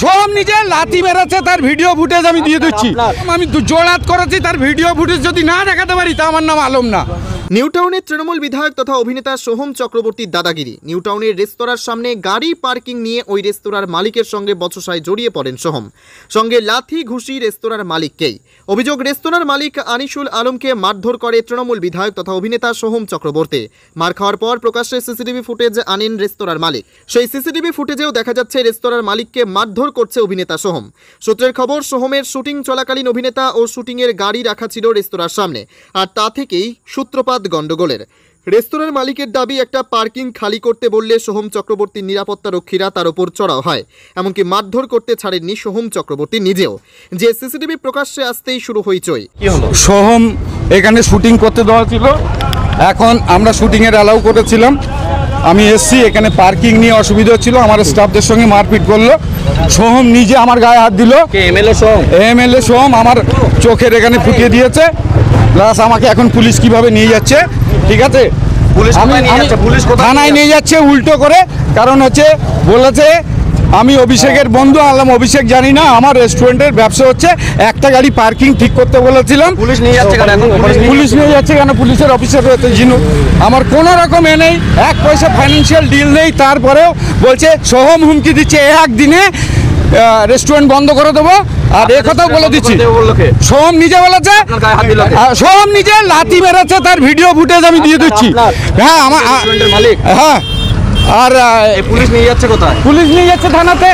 সব নিজে লাথি মেরেছে, তার ভিডিও ফুটেজ আমি দিয়ে দিচ্ছি। আমি জোড়াত করেছি, তার ভিডিও ফুটেজ যদি না দেখাতে পারি তা আমার নাম আলম না। নিউটাউনের তৃণমূল বিধায়ক তথা অভিনেতা সোহম চক্রবর্তীর দাদাগিরি। নিউটাউনের রেস্তোরাঁর সামনে গাড়ি পার্কিং নিয়ে ওই রেস্তোরাঁর মালিকের সঙ্গে বচসায় জড়িয়ে পড়েন সোহম, সঙ্গে লাথি ঘুষি রেস্তোরাঁর মালিককেই। অভিযোগ, রেস্তোরাঁর মালিক আনিসুল আলমকে মারধর করে তৃণমূল বিধায়ক তথা অভিনেতা সোহম চক্রবর্তী। মার খাওয়ার পর প্রকাশ্যে সিসিটিভি ফুটেজ আনেন রেস্তোরাঁর মালিক। সেই সিসিটিভি ফুটেজেও দেখা যাচ্ছে রেস্তোরাঁর মালিককে মারধর করছে অভিনেতা সোহম। সূত্রের খবর, সোহমের শুটিং চলাকালীন অভিনেতা ও শুটিংয়ের গাড়ি রাখা ছিল রেস্তোরাঁর সামনে, আর তা থেকেই সূত্রপাত গন্ডগোলের। রেস্তোরাঁর মালিকের দাবি, একটা পার্কিং খালি করতে বললে সোহম চক্রবর্তীর নিরাপত্তা রক্ষীরা তার উপর চড়াও হয়। এমনকি মারধর করতে ছাড়েননি সোহম চক্রবর্তী নিজেও। যে সিসিটিভি প্রকাশ্যে আসতেই শুরু হইচই। সোহম এখানে শুটিং করতে দেওয়া ছিল, এখন আমরা শুটিংয়ের অ্যালাউ করেছিলাম। আমি এসছি, এখানে পার্কিং নিয়ে অসুবিধা ছিল, আমার স্টাফদের সঙ্গে মারপিট করলো। সোহম নিজে আমার গায়ে হাত দিল। এমএলএ সোহম আমার চোখের এখানে ফুটিয়ে দিয়েছে, প্লাস আমাকে এখন পুলিশ কিভাবে নিয়ে যাচ্ছে, ঠিক আছে, থানায় নিয়ে যাচ্ছে উল্টো করে। কারণ হচ্ছে বলেছে আমি অভিষেকের বন্ধু, আলাম অভিষেক জানি না, আমার রেস্টুরেন্টের ব্যবসা হচ্ছে, একটা গাড়ি পার্কিং ঠিক করতে বলেছিলাম। পুলিশ নিয়ে যাচ্ছে কেন? পুলিশের অফিসার রয়েছে জিনু, আমার কোনো রকম নেই, এক পয়সা ফাইন্যান্সিয়াল ডিল নেই। তারপরেও বলছে সোহম হুমকি দিচ্ছে একদিনে রেস্টুরেন্ট বন্ধ করে দেবো। আর এ কথাও বলে দিচ্ছি, সোহম নিজে বলেছে, সোহম নিজে লাথি মেরেছে, তার ভিডিও ফুটেজ আমি দিয়ে দিচ্ছি। হ্যাঁ আমার হ্যাঁ। আর পুলিশ নিয়ে যাচ্ছে কোথায়? পুলিশ নিয়ে যাচ্ছে থানাতে।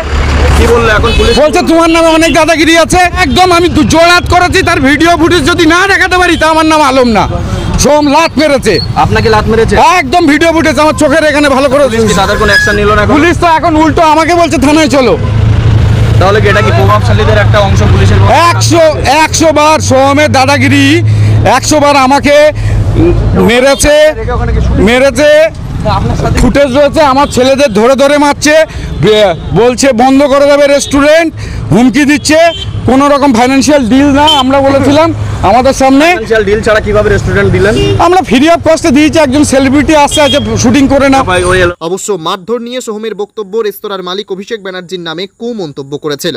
কি বললো এখন পুলিশ? বলছে তোমার নামে অনেক দাদাগিরি আছে। একদম আমি জোড়াত করেছি, তার ভিডিও ফুটেজ যদি না দেখাতে পারি তা আমার নাম আলম না। সোহম লাত মেরেছে। আপনাকে লাত মেরেছে? একদম ভিডিও ফুটেজ আমার চোখের এখানে ভালো করে। তাদের কোনো অ্যাকশন নিল না? পুলিশ তো এখন উল্টো আমাকে বলছে থানায় চলো। তাহলে কি এটা কি প্রভাবশালীদের একটা অংশ পুলিশের? 100 বার সোহমের দাদাগিরি, 100 বার আমাকে মেরেছে। ফুটেজ রয়েছে, আমার ছেলেদের ধরে ধরে মারছে, বলছে বন্ধ করে দেবে রেস্টুরেন্ট, হুমকি দিচ্ছে। কোনো রকম ফাইন্যান্সিয়াল ডিল না, আমরা বলেছিলাম আমাদের সামনে। ফাইন্যান্সিয়াল ডিল ছাড়া কিভাবে রেস্টুরেন্ট দিলেন? আমরা ফ্রি অফ কস্টে দিয়েছি, একজন সেলিব্রিটি আসছে আজ শুটিং করে না। অবশ্য মারধর নিয়ে সোহমের বক্তব্য রেস্তোরাঁর মালিক অভিষেক ব্যানার্জির নামে কুমন্তব্য করেছিল।